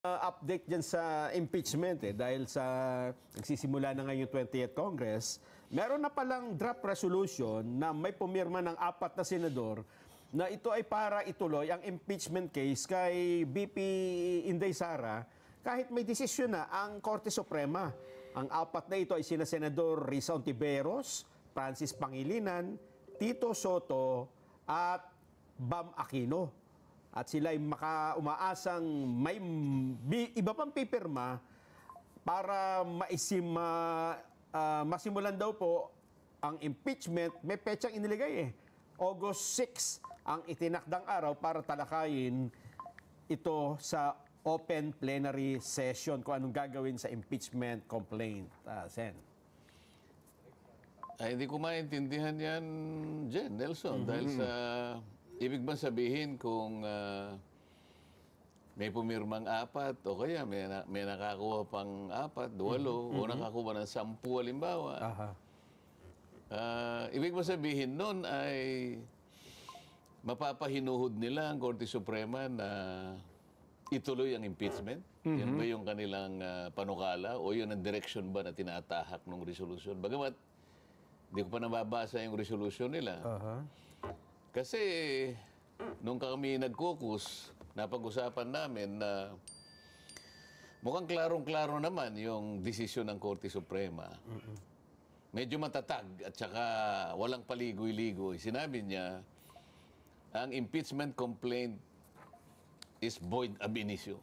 Update dyan sa impeachment dahil sa nagsisimula na ngayon yung 20th Congress, meron na palang draft resolution na may pumirma ng 4 na senador na ito ay para ituloy ang impeachment case kay BP Inday Sara kahit may desisyon na ang Korte Suprema. Ang 4 na ito ay sina Senador Risa Ontiveros, Francis Pangilinan, Tito Soto at Bam Aquino. At sila ay umaasang may iba pang pipirma para masimulan daw po ang impeachment. May petsang iniligay August 6 ang itinakdang araw para talakayin ito sa open plenary session kung anong gagawin sa impeachment complaint. Sen. Ay, hindi ko maintindihan yan, Jen, Nelson, dahil sa... Ibig ba sabihin kung may pumirmang 4 o kaya may nakakuha pang 4, 8 o nakakuha ng 10 halimbawa. Ibig ba sabihin nun ay mapapahinuhod nila ang Korte Suprema na ituloy ang impeachment? Yan ba yung kanilang panukala o yun ang direction ba na tinatahak ng resolution? Bagamat hindi ko pa nababasa yung resolution nila. Kasi, nung kami nag-caucus, napag-usapan namin na mukhang klarong-klaro naman yung desisyon ng Korte Suprema. Medyo matatag at saka walang paligoy-ligoy. Sinabi niya, ang impeachment complaint is void ab initio.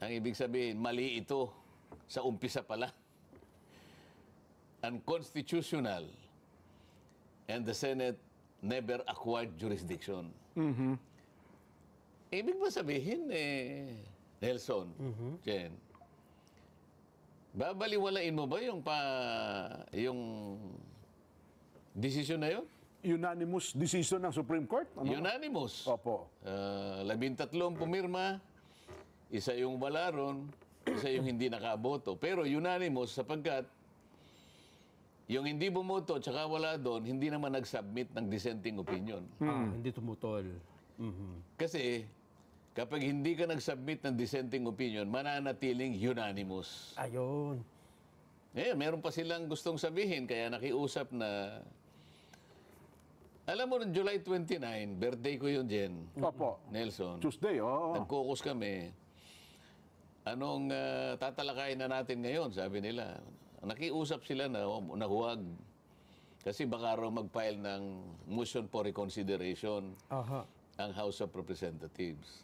Ang ibig sabihin, mali ito sa umpisa pala. Unconstitutional. And the Senate never acquired jurisdiction. Ibig ba sabihin, Nelson, Jen, babaliwalain mo ba yung desisyon na yun? Unanimous decision ng Supreme Court? Ano? Unanimous. Opo. 13 pumirma, isa yung wala ron, isa yung hindi nakaboto. Pero unanimous sapagkat yung hindi bumoto at saka wala doon, hindi naman nag-submit ng dissenting opinion. Hindi tumutol. Kasi kapag hindi ka nag-submit ng dissenting opinion, mananatiling unanimous. Ayun. Meron pa silang gustong sabihin, kaya nakiusap na... Alam mo, July 29, birthday ko yun, Jen. Opo. Nelson. Tuesday, oo. Nag-caucus kami. Anong tatalakayin na natin ngayon, sabi nila. Nakiusap sila na huwag. Kasi baka raw mag-file ng motion for reconsideration ang House of Representatives.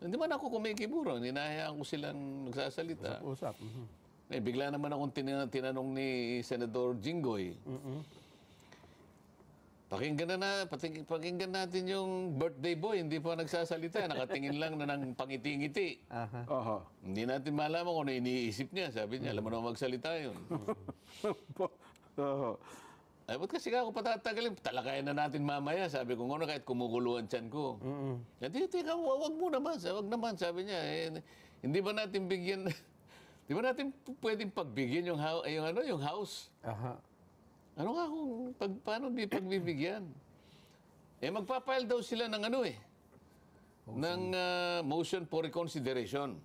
Hindi man ako kumikiburo. Ninahayaan ko silang nagsasalita. Usap. Bigla naman akong tinanong ni Senador Jinggoy. Pakinggan natin yung birthday boy, hindi pa nagsasalita. Nakatingin lang na ng pangiti-ngiti. Hindi natin malaman kung ano iniisip niya. Sabi niya, alam mo naman magsalita yun. Ay, ba't kasi ako patatagalin? Talakayan na natin mamaya. Sabi ko, kahit kumukuluan tiyan ko. Hindi, wag mo naman. Wag naman, sabi niya. Hindi ba natin bigyan... Di ba natin pwedeng pagbigyan yung house? Ano nga kung paano di pagbibigyan? Magpapile daw sila ng ng motion for reconsideration.